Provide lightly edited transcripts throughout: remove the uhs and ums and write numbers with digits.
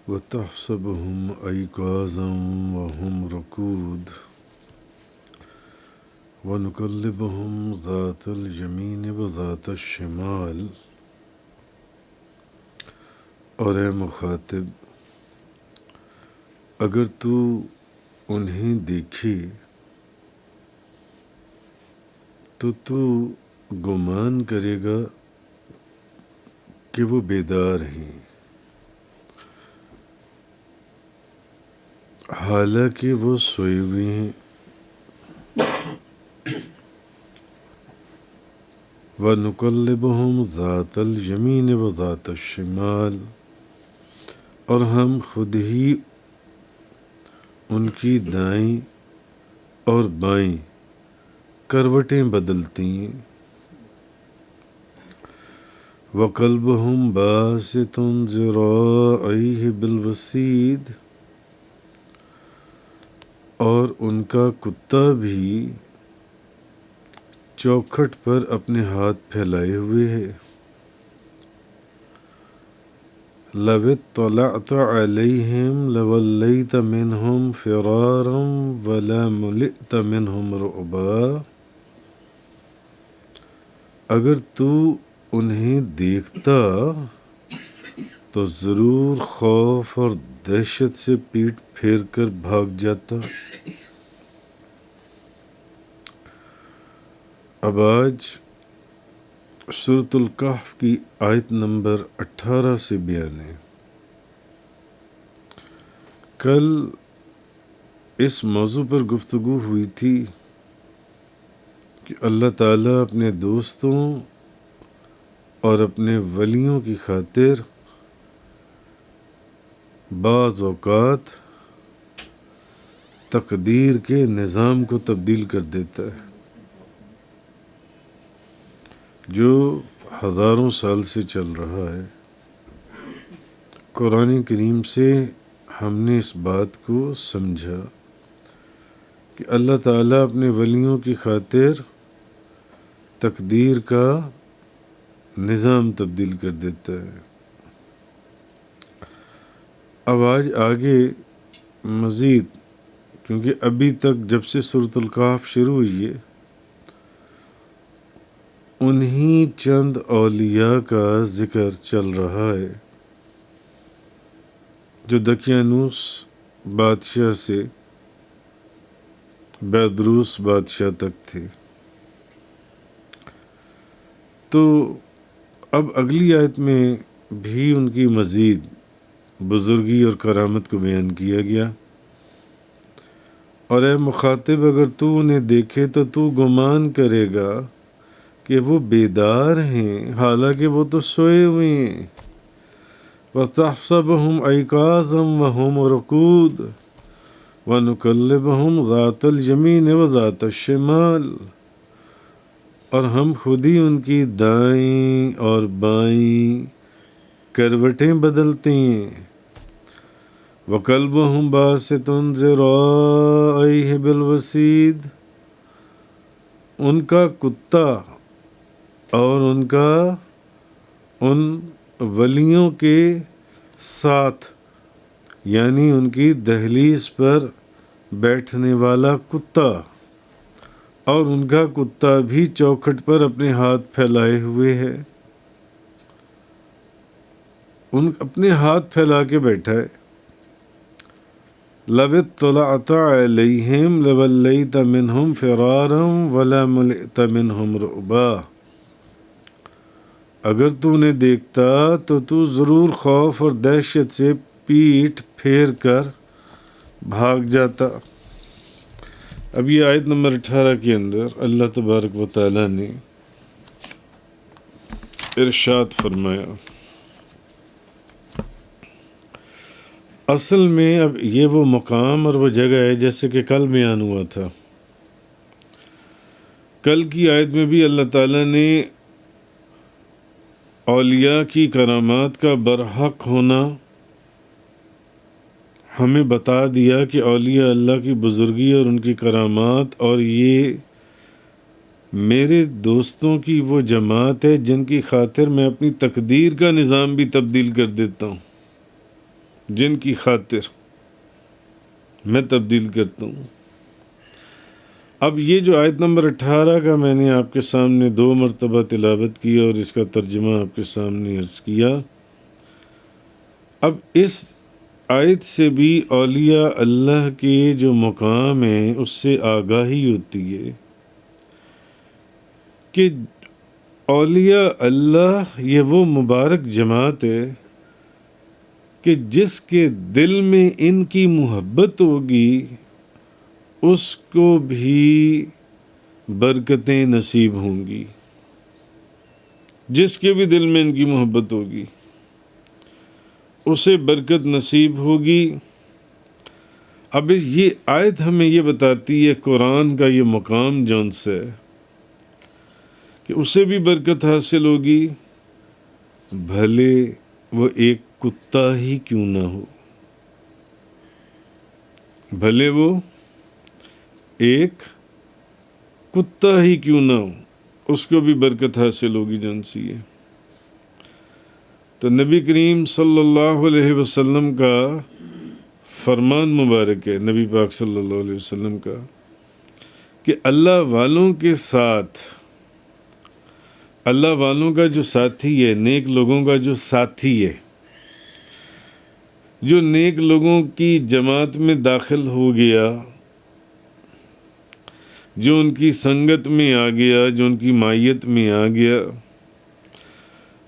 وتحسبهم أيقاظا وهم رقود ونقلبهم ذات اليمين وذات الشمال. اور اے مخاطب، اگر تو انہیں دیکھے تو گمان کرے گا کہ وہ بیدار ہیں، حالانکہ وہ سوئے ہوئے ہیں. وَنُقَلِّبُهُمْ ذَاتَ الْيَمِينِ وَذَاتَ الشِّمَالِ، اور ہم خود ہی ان کی دائیں اور بائیں کروٹیں بدلتی ہیں. وَقَلْبُهُمْ بَاسِطٌ ذِرَاعَيْهِ بِالْوَسِيدِ، اور ان کا کتا بھی چوکھٹ پر اپنے ہاتھ پھیلائے ہوئے ہے. لَوِ اطَّلَعْتَ عَلَيْهِمْ لَوَلَّيْتَ مِنْهُمْ فِرَارًا وَلَمُلِئْتَ مِنْهُمْ رُعْبًا. اگر تو انہیں دیکھتا تو ضرور خوف اور دہشت سے پیٹ پھیر کر بھاگ جاتا. اب آج سورۃ الکہف کی آیت نمبر 18 سے بیان ہے. کل اس موضوع پر گفتگو ہوئی تھی کہ اللہ تعالیٰ اپنے دوستوں اور اپنے ولیوں کی خاطر بعض اوقات تقدیر کے نظام کو تبدیل کر دیتا ہے. جو ہزاروں سال سے چل رہا ہے، قرآن کریم سے ہم نے اس بات کو سمجھا کہ اللہ تعالیٰ اپنے ولیوں کی خاطر تقدیر کا نظام تبدیل کر دیتا ہے. اب آج آگے مزید، کیونکہ ابھی تک جب سے سورۃ الکہف شروع ہوئی ہے انہی چند اولیاء کا ذکر چل رہا ہے جو دقیانوس بادشاہ سے بیدروس بادشاہ تک تھے. تو اب اگلی آیت میں بھی ان کی مزید بزرگی اور کرامت کو بیان کیا گیا. اور اے مخاطب، اگر تو انہیں دیکھے تو گمان کرے گا کہ وہ بیدار ہیں، حالانکہ وہ تو سوئے ہوئے ہیں. وَتَحْسَبُهُمْ أَيْقَاظًا وَهُمْ رُقُودٌ وَنُقَلِّبُهُمْ ذَاتَ الْيَمِينِ وَذَاتَ الشِّمَالِ، اور ہم خود ہی ان کی دائیں اور بائیں کروٹیں بدلتے ہیں. وَقَلْبُهُمْ بَاسِطٌ ذِرَاعَيْهِ بِالْوَسِيدِ، ان کا کتا اور ان کا ان ولیوں کے ساتھ، یعنی ان کی دہلیز پر بیٹھنے والا کتا، اور ان کا کتا بھی چوکھٹ پر اپنے ہاتھ پھیلائے ہوئے ہے. ان اپنے ہاتھ پھیلا کے بیٹھا ہے. لَوِ اطَّلَعْتَ عَلَيْهِمْ لَوَلَّيْتَ مِنْهُمْ فِرَارًا وَلَمُلِئْتَ مِنْهُمْ رُعْبًا. اگر تو انہیں دیکھتا تو ضرور خوف اور دہشت سے پیٹ پھیر کر بھاگ جاتا. اب یہ آیت نمبر 18 کے اندر اللہ تبارک و تعالیٰ نے ارشاد فرمایا. اصل میں اب یہ وہ مقام اور وہ جگہ ہے جیسے کہ کل بیان ہوا تھا. کل کی آیت میں بھی اللہ تعالیٰ نے اولیاء کی کرامات کا برحق ہونا ہمیں بتا دیا کہ اولیاء اللہ کی بزرگی اور ان کی کرامات، اور یہ میرے دوستوں کی وہ جماعت ہے جن کی خاطر میں اپنی تقدیر کا نظام بھی تبدیل کر دیتا ہوں. جن کی خاطر میں تبدیل کرتا ہوں۔ اب یہ جو آیت نمبر 18 کا میں نے آپ کے سامنے 2 مرتبہ تلاوت کیا اور اس کا ترجمہ آپ کے سامنے عرض کیا، اب اس آیت سے بھی اولیاء اللہ کے جو مقام ہیں اس سے آگاہی ہوتی ہے کہ اولیاء اللہ یہ وہ مبارک جماعت ہے کہ جس کے دل میں ان کی محبت ہوگی اس کو بھی برکتیں نصیب ہوں گی، جس کے بھی دل میں ان کی محبت ہوگی اسے برکت نصیب ہوگی۔ اب یہ آیت ہمیں یہ بتاتی ہے قرآن کا یہ مقام جون سے کہ اسے بھی برکت حاصل ہوگی، بھلے وہ ایک کتا ہی کیوں نہ ہو، بھلے وہ ایک کتا ہی کیوں نہ ہو، اس کو بھی برکت حاصل ہوگی جون سی ہے۔ تو نبی کریم صلی اللہ علیہ وسلم کا فرمان مبارک ہے، نبی پاک صلی اللہ علیہ وسلم کا، کہ اللہ والوں کے ساتھ، اللہ والوں کا جو ساتھی ہے، نیک لوگوں کا جو ساتھی ہے، جو نیک لوگوں کی جماعت میں داخل ہو گیا، جو ان کی سنگت میں آ گیا، جو ان کی مائیت میں آ گیا،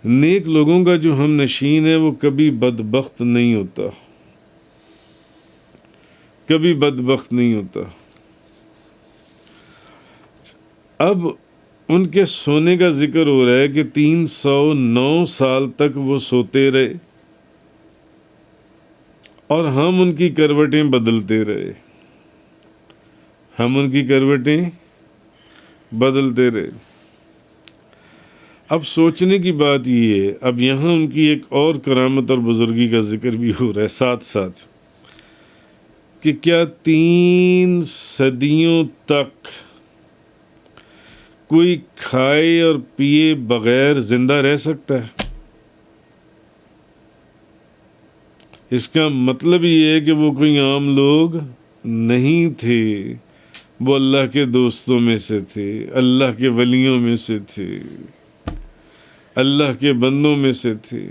نیک لوگوں کا جو ہم نشین ہے وہ کبھی بدبخت نہیں ہوتا، کبھی بدبخت نہیں ہوتا۔ اب ان کے سونے کا ذکر ہو رہا ہے کہ 309 سال تک وہ سوتے رہے اور ہم ان کی کروٹیں بدلتے رہے، ہم ان کی کروٹیں بدلتے رہے۔ اب سوچنے کی بات یہ ہے، اب یہاں ان کی ایک اور کرامت اور بزرگی کا ذکر بھی ہو رہا ہے ساتھ ساتھ، کہ کیا 3 صدیوں تک کوئی کھائے اور پیے بغیر زندہ رہ سکتا ہے؟ اس کا مطلب یہ ہے کہ وہ کوئی عام لوگ نہیں تھے، وہ اللہ کے دوستوں میں سے تھے، اللہ کے ولیوں میں سے تھے، اللہ کے بندوں میں سے تھے۔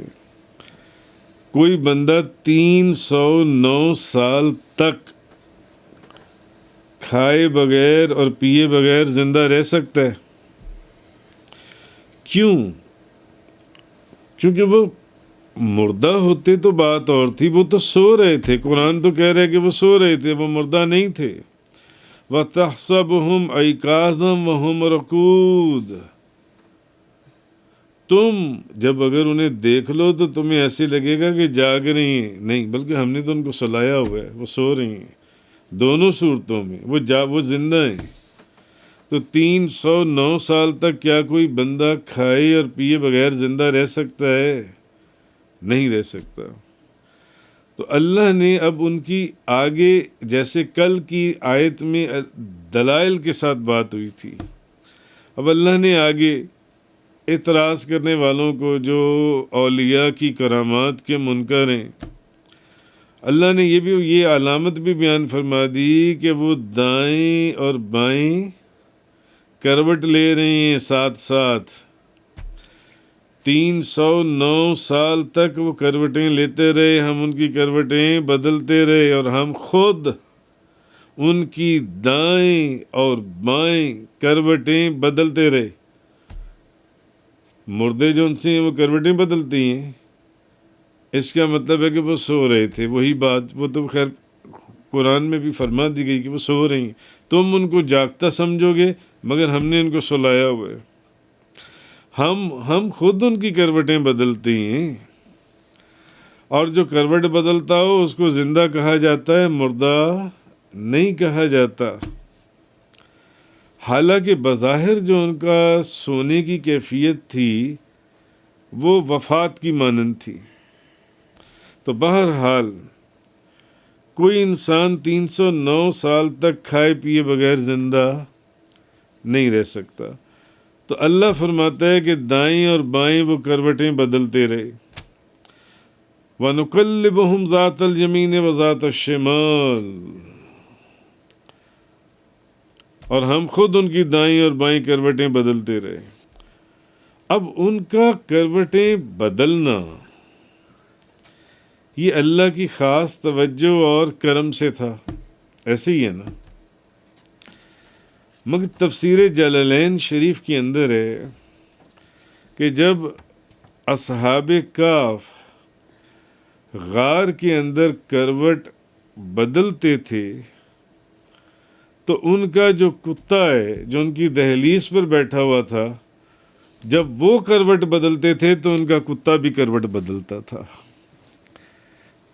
کوئی بندہ 309 سال تک کھائے بغیر اور پیے بغیر زندہ رہ سکتا ہے؟ کیوں؟ کیونکہ وہ مردہ ہوتے تو بات اور تھی، وہ تو سو رہے تھے، قرآن تو کہہ رہا ہے کہ وہ سو رہے تھے، وہ مردہ نہیں تھے۔ وَتَحْسَبُهُمْ أَيْقَاظًا وَهُمْ رُقُودٌ، تم جب اگر انہیں دیکھ لو تو تمہیں ایسے لگے گا کہ جاگ رہی ہیں، نہیں بلکہ ہم نے تو ان کو سلایا ہوا ہے، وہ سو رہی ہیں، دونوں صورتوں میں وہ زندہ ہیں۔ تو 309 سال تک کیا کوئی بندہ کھائے اور پیے بغیر زندہ رہ سکتا ہے؟ نہیں رہ سکتا۔ تو اللہ نے اب ان کی آگے، جیسے کل کی آیت میں دلائل کے ساتھ بات ہوئی تھی، اب اللہ نے آگے اعتراض کرنے والوں کو جو اولیاء کی کرامات کے منکر ہیں، اللہ نے یہ علامت بھی بیان فرما دی کہ وہ دائیں اور بائیں کروٹ لے رہے ہیں ساتھ ساتھ۔ 309 سال تک وہ کروٹیں لیتے رہے، ہم ان کی کروٹیں بدلتے رہے اور ہم خود ان کی دائیں اور بائیں کروٹیں بدلتے رہے۔ مردے جو ان سے ہیں وہ کروٹیں بدلتی ہیں، اس کا مطلب ہے کہ وہ سو رہے تھے۔ وہی بات وہ تو خیر قرآن میں بھی فرما دی گئی کہ وہ سو رہی ہیں، تم ان کو جاگتا سمجھو گے مگر ہم نے ان کو سلایا ہوا ہے۔ ہم خود ان کی کروٹیں بدلتے ہیں، اور جو کروٹ بدلتا ہو اس کو زندہ کہا جاتا ہے، مردہ نہیں کہا جاتا۔ حالانکہ بظاہر جو ان کا سونے کی کیفیت تھی وہ وفات کی مانند تھی۔ تو بہرحال کوئی انسان 309 سال تک کھائے پیے بغیر زندہ نہیں رہ سکتا۔ تو اللہ فرماتا ہے کہ دائیں اور بائیں وہ کروٹیں بدلتے رہے، وَنُقَلِّبُهُمْ ذَاتَ الْيَمِينِ وَذَاتَ الشِّمَالِ، اور ہم خود ان کی دائیں اور بائیں کروٹیں بدلتے رہے۔ اب ان کا کروٹیں بدلنا یہ اللہ کی خاص توجہ اور کرم سے تھا، ایسے ہی ہے نا۔ مگر تفسیر جلالین شریف کے اندر ہے کہ جب اصحاب کہف غار کے اندر کروٹ بدلتے تھے تو ان کا جو کتا ہے جو ان کی دہلیز پر بیٹھا ہوا تھا، جب وہ کروٹ بدلتے تھے تو ان کا کتا بھی کروٹ بدلتا تھا۔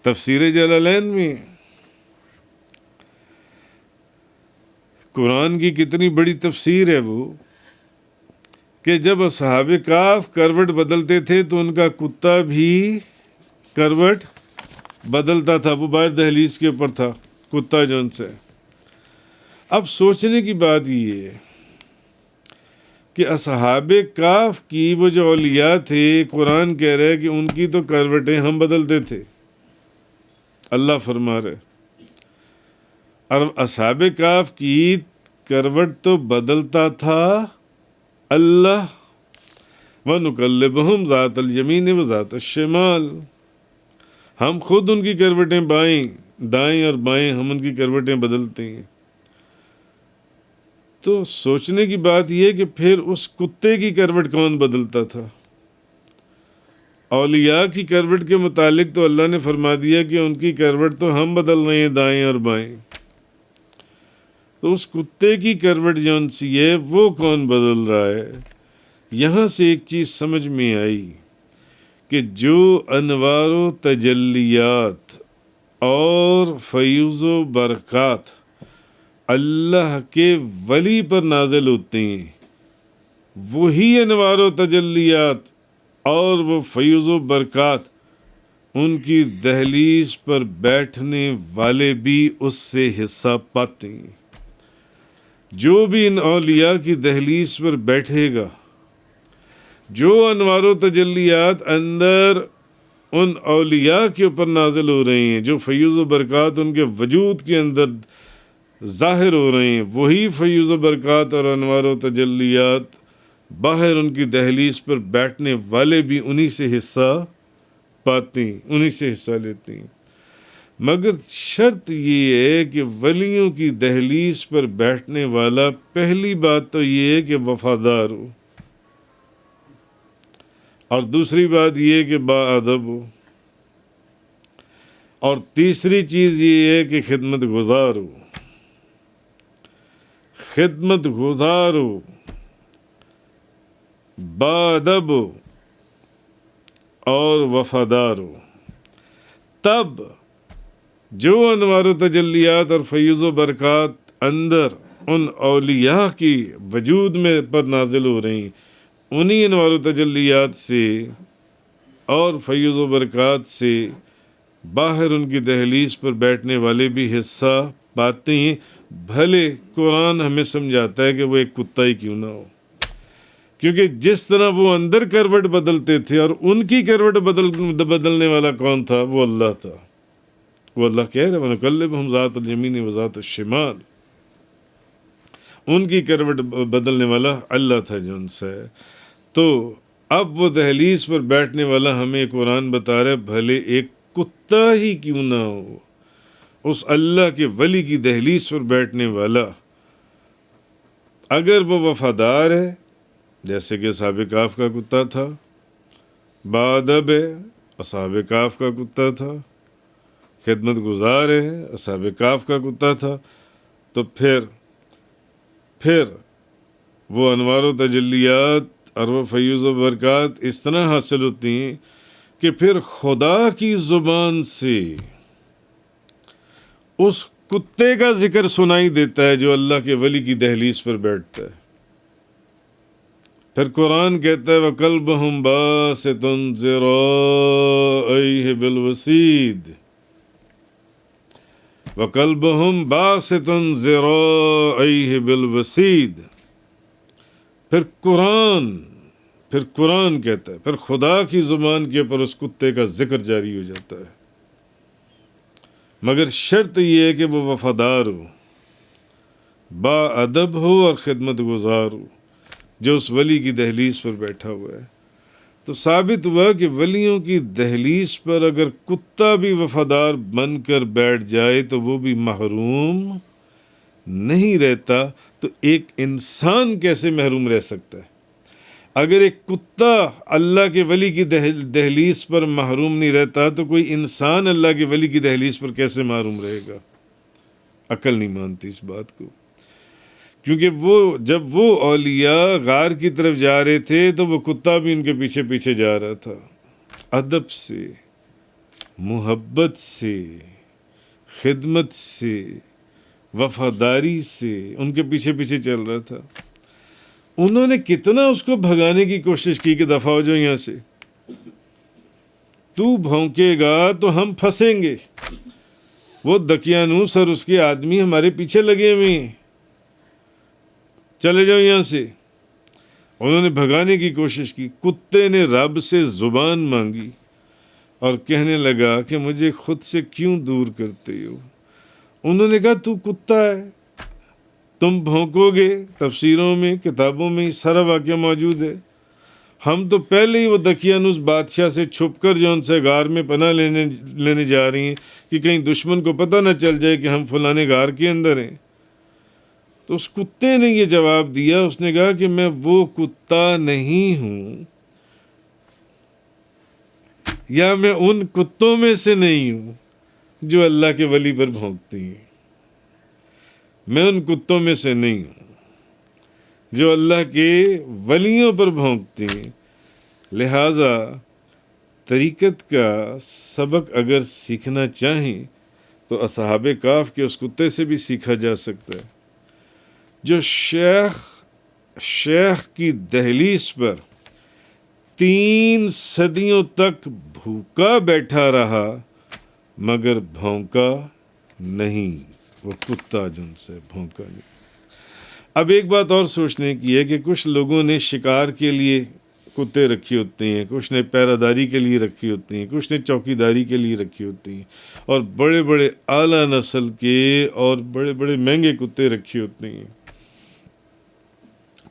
تفسیر جلالین میں قرآن کی کتنی بڑی تفسیر ہے وہ، کہ جب اصحاب کہف کروٹ بدلتے تھے تو ان کا کتا بھی کروٹ بدلتا تھا، وہ باہر دہلیز کے اوپر تھا کتا جو ان سے۔ اب سوچنے کی بات یہ ہے کہ اصحاب کہف کی وہ جو اولیاء تھے، قرآن کہہ رہے کہ ان کی تو کروٹیں ہم بدلتے تھے، اللہ فرما رہے، اور اصحاب کہف کی کروٹ تو بدلتا تھا اللہ۔ وَنُقَلِّبُهُمْ ذَاتَ الْيَمِينِ وَذَاتَ الشِّمَالِ، ہم خود ان کی کروٹیں دائیں اور بائیں ہم ان کی کروٹیں بدلتے ہیں۔ تو سوچنے کی بات یہ کہ پھر اس کتے کی کروٹ کون بدلتا تھا؟ اولیاء کی کروٹ کے متعلق تو اللہ نے فرما دیا کہ ان کی کروٹ تو ہم بدل رہے ہیں دائیں اور بائیں، تو اس کتے کی کروٹ جون سی ہے وہ کون بدل رہا ہے؟ یہاں سے ایک چیز سمجھ میں آئی کہ جو انوار و تجلیات اور فیوز و برکات اللہ کے ولی پر نازل ہوتے ہیں، وہی انوار و تجلیات اور وہ فیوز و برکات ان کی دہلیز پر بیٹھنے والے بھی اس سے حصہ پاتے ہیں۔ جو بھی ان اولیاء کی دہلیز پر بیٹھے گا، جو انوار و تجلیات اندر ان اولیاء کے اوپر نازل ہو رہے ہیں، جو فیوز و برکات ان کے وجود کے اندر ظاہر ہو رہے ہیں، وہی فیوز و برکات اور انوار و تجلیات باہر ان کی دہلیز پر بیٹھنے والے بھی انہی سے حصہ پاتے ہیں، انہی سے حصہ لیتے ہیں۔ مگر شرط یہ ہے کہ ولیوں کی دہلیز پر بیٹھنے والا پہلی بات تو یہ ہے کہ وفادار ہو، اور دوسری بات یہ ہے کہ باادب ہو، اور تیسری چیز یہ ہے کہ خدمت گزار ہو، خدمت گزار ہو، باادب ہو اور وفادار ہو۔ تب جو انوار و تجلیات اور فیوز و برکات اندر ان اولیاء کی وجود میں پر نازل ہو رہی ہیں، انہی انوار و تجلیات سے اور فیوز و برکات سے باہر ان کی دہلیز پر بیٹھنے والے بھی حصہ پاتے ہیں، بھلے قرآن ہمیں سمجھاتا ہے کہ وہ ایک کتا ہی کیوں نہ ہو، کیونکہ جس طرح وہ اندر کروٹ بدلتے تھے اور ان کی کروٹ بدلنے والا کون تھا؟ وہ اللہ تھا۔ وہ اللہ کہہ رہے وَنُقَلِّبُهُمْ ذَاتَ الْيَمِينِ وَذَاتَ الشِّمَالِ، ان کی کروٹ بدلنے والا اللہ تھا جو ان سے۔ تو اب وہ دہلیز پر بیٹھنے والا ہمیں قرآن بتا رہے بھلے ایک کتا ہی کیوں نہ ہو، اس اللہ کے ولی کی دہلیز پر بیٹھنے والا اگر وہ وفادار ہے، جیسے کہ اصحاب کہف کا کتا تھا، باادب ہے، اصحاب کہف کا کتا تھا، خدمت گزار ہے، اصحاب کہف کا کتا تھا، تو پھر وہ انوار و تجلیات اور وہ فیوز و برکات اس طرح حاصل ہوتی ہیں کہ پھر خدا کی زبان سے اس کتے کا ذکر سنائی دیتا ہے جو اللہ کے ولی کی دہلیز پر بیٹھتا ہے۔ پھر قرآن کہتا ہے وَقَلْبُهُمْ بَاسِطٌ ذِرَائِهِ بِالْوَسِيدِ، وَقَلْبُهُمْ بَاسِطٌ ذِرَائِهِ بِالْوَسِيدِ۔ پھر قرآن پھر قرآن کہتا ہے، پھر خدا کی زبان کے اوپر اس کتے کا ذکر جاری ہو جاتا ہے، مگر شرط یہ ہے کہ وہ وفادار ہو، با ادب ہو اور خدمت گزار ہو، جو اس ولی کی دہلیز پر بیٹھا ہوا ہے۔ تو ثابت ہوا کہ ولیوں کی دہلیز پر اگر کتا بھی وفادار بن کر بیٹھ جائے تو وہ بھی محروم نہیں رہتا، تو ایک انسان کیسے محروم رہ سکتا ہے؟ اگر ایک کتا اللہ کے ولی کی دہلیز پر محروم نہیں رہتا تو کوئی انسان اللہ کے ولی کی دہلیز پر کیسے محروم رہے گا؟ عقل نہیں مانتی اس بات کو، کیونکہ جب وہ اولیاء غار کی طرف جا رہے تھے تو وہ کتا بھی ان کے پیچھے پیچھے جا رہا تھا، ادب سے، محبت سے، خدمت سے، وفاداری سے ان کے پیچھے پیچھے چل رہا تھا۔ انہوں نے کتنا اس کو بھگانے کی کوشش کی کہ دفع ہو جاؤ یہاں سے، تو بھونکے گا تو ہم پھنسیں گے، وہ دقیانوس اور اس کے آدمی ہمارے پیچھے لگے ہوئے ہیں، چلے جاؤ یہاں سے۔ انہوں نے بھگانے کی کوشش کی۔ کتے نے رب سے زبان مانگی اور کہنے لگا کہ مجھے خود سے کیوں دور کرتے ہو؟ انہوں نے کہا تو کتا ہے، تم بھونکو گے، تفسیروں میں کتابوں میں سارا واقعہ موجود ہے۔ ہم تو پہلے ہی وہ دقیانوس بادشاہ سے چھپ کر جو ان سے غار میں پناہ لینے جا رہی ہیں کہ کہیں دشمن کو پتہ نہ چل جائے کہ ہم فلانے غار کے اندر ہیں۔ تو اس کتے نے یہ جواب دیا، اس نے کہا کہ میں وہ کتا نہیں ہوں، یا میں ان کتوں میں سے نہیں ہوں جو اللہ کے ولی پر بھونکتی ہیں، میں ان کتوں میں سے نہیں ہوں جو اللہ کے ولیوں پر بھونکتے ہیں۔ لہٰذا طریقت کا سبق اگر سیکھنا چاہیں تو اصحاب کہف کے اس کتے سے بھی سیکھا جا سکتا ہے، جو شیخ کی دہلیز پر 3 صدیوں تک بھوکا بیٹھا رہا مگر بھونکا نہیں، وہ کتا جن سے بھونکا نہیں۔ اب ایک بات اور سوچنے کی ہے کہ کچھ لوگوں نے شکار کے لیے کتے رکھی ہوتے ہیں، کچھ نے پیراداری کے لیے رکھی ہوتی ہیں، کچھ نے چوکیداری کے لیے رکھی ہوتی ہیں، اور بڑے بڑے اعلیٰ نسل کے اور بڑے بڑے مہنگے کتے رکھے ہوتے ہیں۔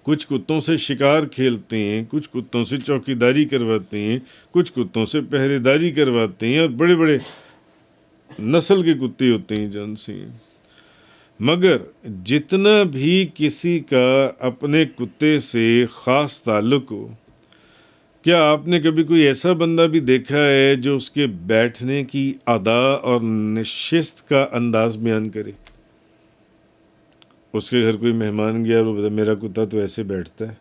کچھ کتوں سے شکار کھیلتے ہیں، کچھ کتوں سے چوکیداری کرواتے ہیں، کچھ کتوں سے پہرے داری کرواتے ہیں، اور بڑے بڑے نسل کے کتے ہوتے ہیں جن سے۔ مگر جتنا بھی کسی کا اپنے کتے سے خاص تعلق ہو، کیا آپ نے کبھی کوئی ایسا بندہ بھی دیکھا ہے جو اس کے بیٹھنے کی ادا اور نشست کا انداز بیان کرے؟ اس کے گھر کوئی مہمان گیا اور وہ بتا میرا کتا تو ایسے بیٹھتا ہے،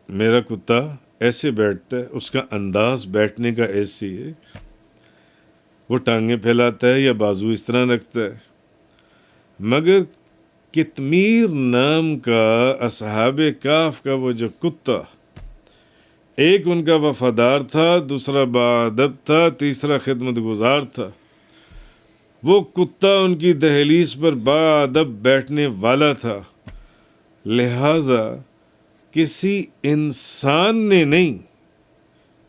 میرا کتا ایسے بیٹھتا ہے، اس کا انداز بیٹھنے کا ایسے ہے، وہ ٹانگیں پھیلاتا ہے یا بازو اس طرح رکھتا ہے۔ مگر کتمیر نام کا اصحاب کہف کا وہ جو کتا، ایک ان کا وفادار تھا، دوسرا باادب تھا، تیسرا خدمت گزار تھا، وہ کتا ان کی دہلیز پر باادب بیٹھنے والا تھا۔ لہٰذا کسی انسان نے نہیں،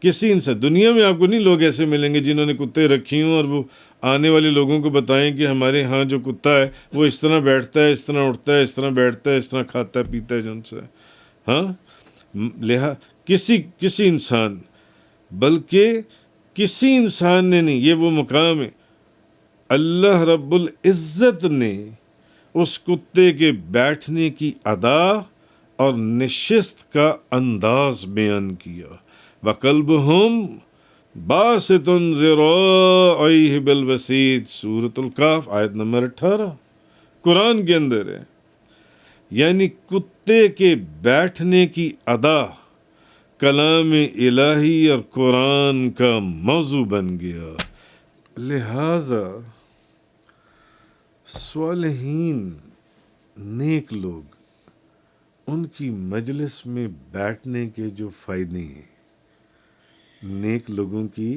کسی انسان دنیا میں آپ کو نہیں لوگ ایسے ملیں گے جنہوں نے کتے رکھی ہوں اور وہ آنے والے لوگوں کو بتائیں کہ ہمارے ہاں جو کتا ہے وہ اس طرح بیٹھتا ہے، اس طرح اٹھتا ہے، اس طرح بیٹھتا ہے، اس طرح کھاتا ہے پیتا ہے جن سے۔ ہاں، کسی انسان، بلکہ کسی انسان نے نہیں، یہ وہ مقام ہے۔ اللہ رب العزت نے اس کتے کے بیٹھنے کی ادا اور نشست کا انداز بیان کیا۔ وَقَلْبُهُمْ بَاسِطٌ ذِرَاعَيْهِ بِالْوَسِيدِ، سورۃ الکہف آیت نمبر 18 قرآن کے اندر ہے۔ یعنی کتے کے بیٹھنے کی ادا کلام الہی اور قرآن کا موضوع بن گیا۔ لہٰذا صالحین، نیک لوگ، ان کی مجلس میں بیٹھنے کے جو فائدے ہیں، نیک لوگوں کی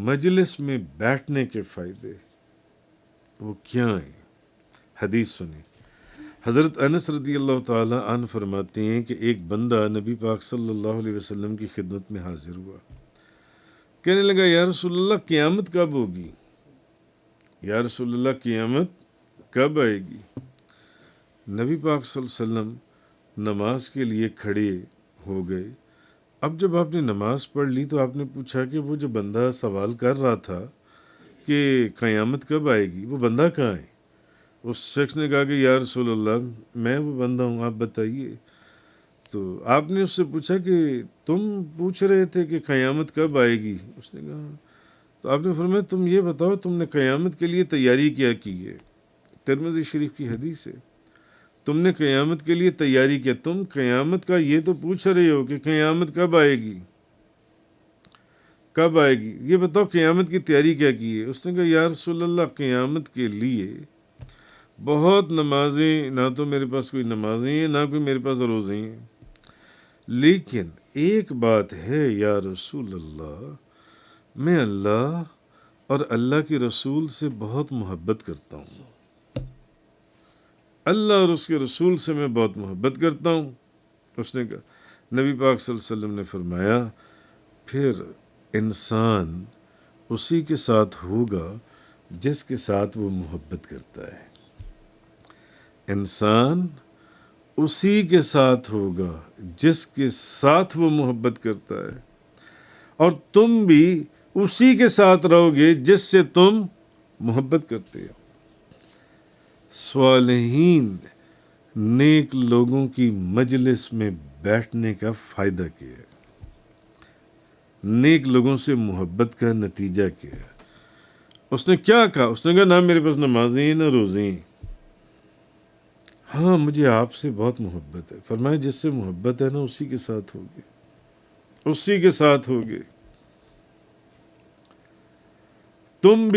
مجلس میں بیٹھنے کے فائدے وہ کیا ہیں؟ حدیث سنیں۔ حضرت انس رضی اللہ تعالی عنہ فرماتے ہیں کہ ایک بندہ نبی پاک صلی اللہ علیہ وسلم کی خدمت میں حاضر ہوا، کہنے لگا یا رسول اللہ قیامت کب ہوگی؟ یا رسول اللہ قیامت کب آئے گی؟ نبی پاک صلی اللہ علیہ وسلم نماز کے لیے کھڑے ہو گئے۔ اب جب آپ نے نماز پڑھ لی تو آپ نے پوچھا کہ وہ جو بندہ سوال کر رہا تھا کہ قیامت کب آئے گی، وہ بندہ کہاں ہے؟ اس شخص نے کہا کہ یا رسول اللہ میں وہ بندہ ہوں، آپ بتائیے۔ تو آپ نے اس سے پوچھا کہ تم پوچھ رہے تھے کہ قیامت کب آئے گی؟ اس نے کہا، تو آپ نے فرمایا تم یہ بتاؤ تم نے قیامت کے لیے تیاری کیا کی ہے؟ ترمذی شریف کی حدیث ہے، تم نے قیامت کے لیے تیاری کیا، تم قیامت کا یہ تو پوچھ رہے ہو کہ قیامت کب آئے گی، کب آئے گی، یہ بتاؤ قیامت کی تیاری کیا کی ہے؟ اس نے کہا یا رسول اللہ قیامت کے لیے بہت نمازیں، نہ تو میرے پاس کوئی نمازیں ہیں نہ کوئی میرے پاس روزے ہیں، لیکن ایک بات ہے یا رسول اللہ، میں اللہ اور اللہ کے رسول سے بہت محبت کرتا ہوں، اللہ اور اس کے رسول سے میں بہت محبت کرتا ہوں۔ اس نے کہا، نبی پاک صلی اللہ علیہ وسلم نے فرمایا پھر انسان اسی کے ساتھ ہوگا جس کے ساتھ وہ محبت کرتا ہے، انسان اسی کے ساتھ ہوگا جس کے ساتھ وہ محبت کرتا ہے، اور تم بھی اسی کے ساتھ رہو گے جس سے تم محبت کرتے ہو۔ صالحین نیک لوگوں کی مجلس میں بیٹھنے کا فائدہ کیا ہے، نیک لوگوں سے محبت کا نتیجہ کیا ہے؟ اس نے کیا کہا؟ اس نے کہا نہ میرے پاس نمازیں ہیں نہ روزے ہیں، ہاں مجھے آپ سے بہت محبت ہے۔ فرمایا جس سے محبت ہے نا اسی کے ساتھ ہوگے، اسی کے ساتھ ہوگے، تم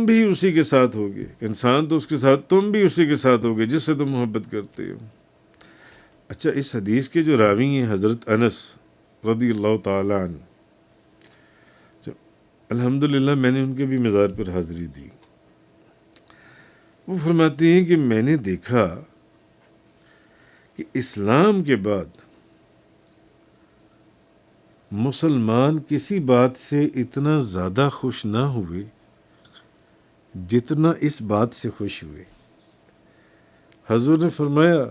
بھی اسی کے ساتھ ہوگے، انسان تو اس کے ساتھ، تم بھی اسی کے ساتھ ہوگے جس سے تم محبت کرتے ہو۔ اچھا، اس حدیث کے جو راوی ہیں حضرت انس رضی اللہ تعالی عنہ، الحمدللہ میں نے ان کے بھی مزار پر حاضری دی، وہ فرماتے ہیں کہ میں نے دیکھا کہ اسلام کے بعد مسلمان کسی بات سے اتنا زیادہ خوش نہ ہوئے جتنا اس بات سے خوش ہوئے۔ حضور نے فرمایا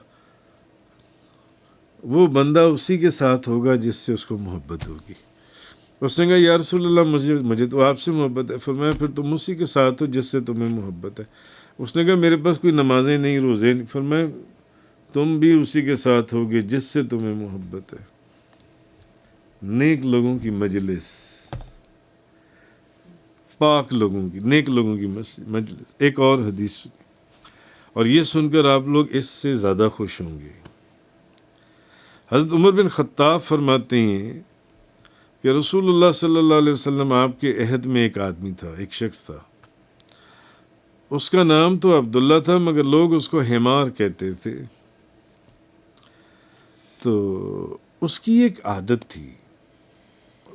وہ بندہ اسی کے ساتھ ہوگا جس سے اس کو محبت ہوگی۔ اس نے کہا یا رسول اللہ مجھے تو آپ سے محبت ہے۔ فرمایا پھر تم اسی کے ساتھ ہو جس سے تمہیں محبت ہے۔ اس نے کہا میرے پاس کوئی نمازیں نہیں، روزے نہیں۔ فرمایا تم بھی اسی کے ساتھ ہوگے جس سے تمہیں محبت ہے۔ نیک لوگوں کی مجلس، پاک لوگوں کی، نیک لوگوں کی مجلس۔ ایک اور حدیث اور یہ سن کر آپ لوگ اس سے زیادہ خوش ہوں گے۔ حضرت عمر بن خطاب فرماتے ہیں کہ رسول اللہ صلی اللہ علیہ وسلم آپ کے عہد میں ایک آدمی تھا، ایک شخص تھا، اس کا نام تو عبداللہ تھا مگر لوگ اس کو حمار کہتے تھے۔ تو اس کی ایک عادت تھی،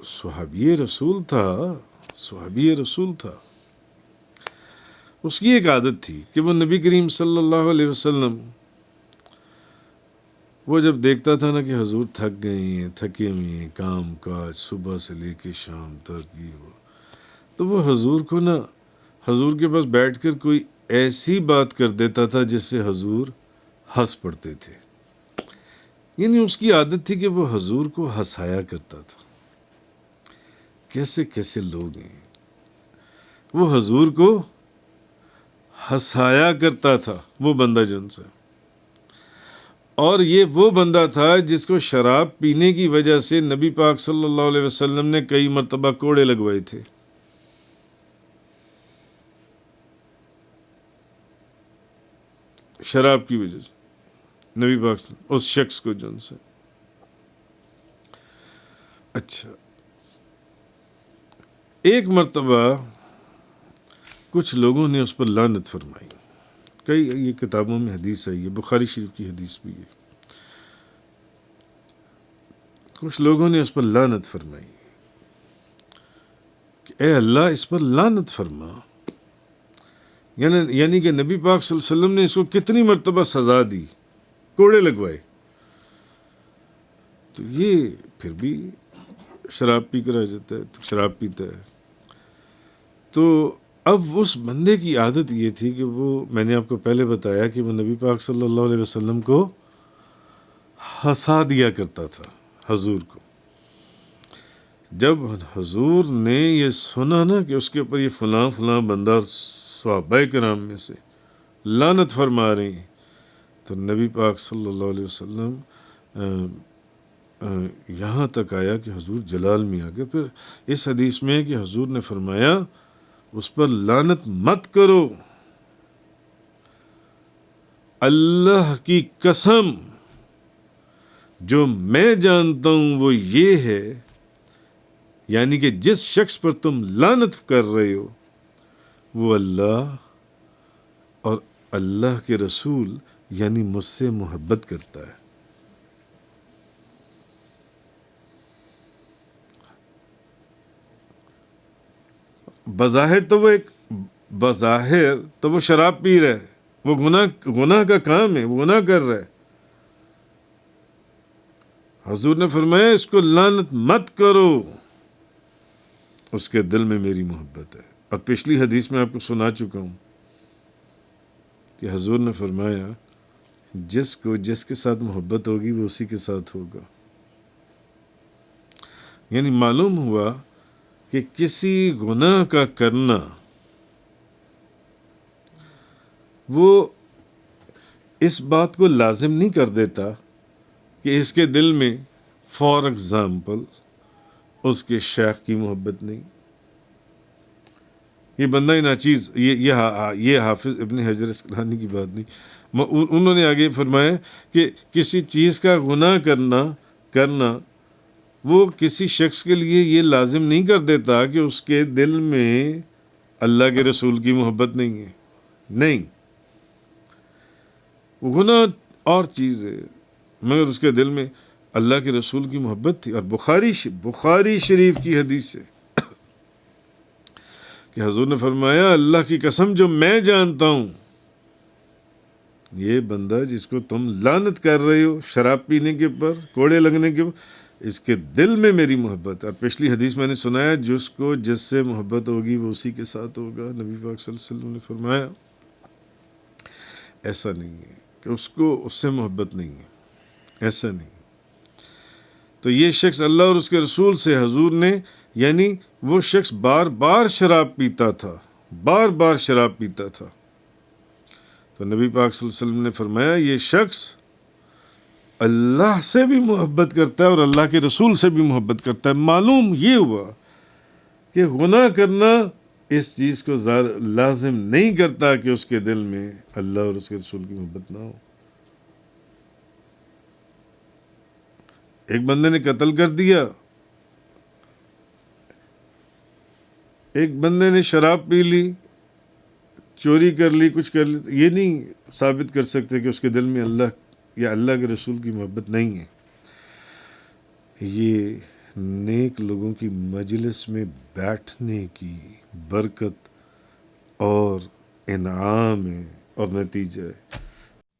صحابی رسول تھا، اس کی ایک عادت تھی کہ وہ نبی کریم صلی اللہ علیہ وسلم، وہ جب دیکھتا تھا نا کہ حضور تھک گئے ہیں، تھکے ہوئے ہیں، کام کاج صبح سے لے کے شام تک، تو وہ حضور کے پاس بیٹھ کر کوئی ایسی بات کر دیتا تھا جس سے حضور ہنس پڑتے تھے۔ یعنی اس کی عادت تھی کہ وہ حضور کو ہنسایا کرتا تھا۔ کیسے کیسے لوگ ہیں، وہ حضور کو ہنسایا کرتا تھا وہ بندہ جن سے، اور یہ وہ بندہ تھا جس کو شراب پینے کی وجہ سے نبی پاک صلی اللہ علیہ وسلم نے کئی مرتبہ کوڑے لگوائے تھے۔ شراب کی وجہ سے نبی پاک صلی اللہ علیہ وسلم اس شخص کو جن سے۔ اچھا، ایک مرتبہ کچھ لوگوں نے اس پر لعنت فرمائی، کئی یہ کتابوں میں حدیث ہے، یہ بخاری شریف کی حدیث بھی ہے، کچھ لوگوں نے اس پر لعنت فرمائی کہ اے اللہ اس پر لعنت فرما، یعنی کہ نبی پاک صلی اللہ علیہ وسلم نے اس کو کتنی مرتبہ سزا دی کوڑے لگوائے. تو یہ پھر بھی شراب پی کر آ جاتا ہے، تو شراب پیتا ہے. تو اب اس بندے کی عادت یہ تھی کہ وہ، میں نے آپ کو پہلے بتایا کہ وہ نبی پاک صلی اللہ علیہ وسلم کو ہنسا دیا کرتا تھا، حضور کو. جب حضور نے یہ سنا نا کہ اس کے اوپر یہ فلاں فلاں بندہ صحابہ کرام میں سے لعنت فرما رہے ہیں، تو نبی پاک صلی اللہ علیہ وسلم یہاں تک آیا کہ حضور جلال میں آ گئے. پھر اس حدیث میں ہے کہ حضور نے فرمایا اس پر لعنت مت کرو، اللہ کی قسم جو میں جانتا ہوں وہ یہ ہے، یعنی کہ جس شخص پر تم لعنت کر رہے ہو وہ اللہ اور اللہ کے رسول یعنی مجھ سے محبت کرتا ہے. بظاہر تو وہ شراب پی رہا ہے، وہ گناہ کا کام ہے، وہ گناہ کر رہا ہے. حضور نے فرمایا اس کو لعنت مت کرو، اس کے دل میں میری محبت ہے. اور پچھلی حدیث میں آپ کو سنا چکا ہوں کہ حضور نے فرمایا جس کے ساتھ محبت ہوگی وہ اسی کے ساتھ ہوگا. یعنی معلوم ہوا کہ کسی گناہ کا کرنا وہ اس بات کو لازم نہیں کر دیتا کہ اس کے دل میں فار ایگزامپل اس کے شیخ کی محبت نہیں. یہ بندہ ناچیز، یہ حافظ ابن حجر اسقلانی کی بات نہیں. انہوں نے آگے فرمایا کہ کسی چیز کا گناہ کرنا وہ کسی شخص کے لیے یہ لازم نہیں کر دیتا کہ اس کے دل میں اللہ کے رسول کی محبت نہیں ہے. نہیں، وہ گناہ اور چیز ہے مگر اس کے دل میں اللہ کے رسول کی محبت تھی. اور بخاری شریف کی حدیث ہے کہ حضور نے فرمایا اللہ کی قسم جو میں جانتا ہوں، یہ بندہ جس کو تم لعنت کر رہے ہو شراب پینے کے اوپر، کوڑے لگنے کے اوپر، اس کے دل میں میری محبت ہے. اور پچھلی حدیث میں نے سنایا جس سے محبت ہوگی وہ اسی کے ساتھ ہوگا. نبی پاک صلی اللہ علیہ وسلم نے فرمایا ایسا نہیں ہے کہ اس سے محبت نہیں ہے، ایسا نہیں. تو یہ شخص اللہ اور اس کے رسول سے حضور نے، یعنی وہ شخص بار بار شراب پیتا تھا، تو نبی پاک صلی اللہ علیہ وسلم نے فرمایا یہ شخص اللہ سے بھی محبت کرتا ہے اور اللہ کے رسول سے بھی محبت کرتا ہے. معلوم یہ ہوا کہ گناہ کرنا اس چیز کو لازم نہیں کرتا کہ اس کے دل میں اللہ اور اس کے رسول کی محبت نہ ہو. ایک بندے نے قتل کر دیا، ایک بندے نے شراب پی لی، چوری کر لی، کچھ کر لی، یہ نہیں ثابت کر سکتے کہ اس کے دل میں اللہ یا اللہ کے رسول کی محبت نہیں ہے. یہ نیک لوگوں کی مجلس میں بیٹھنے کی برکت اور انعام ہے اور نتیجہ ہے.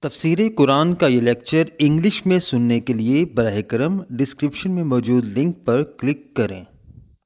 تفسیر قرآن کا یہ لیکچر انگلش میں سننے کے لیے براہ کرم ڈسکرپشن میں موجود لنک پر کلک کریں.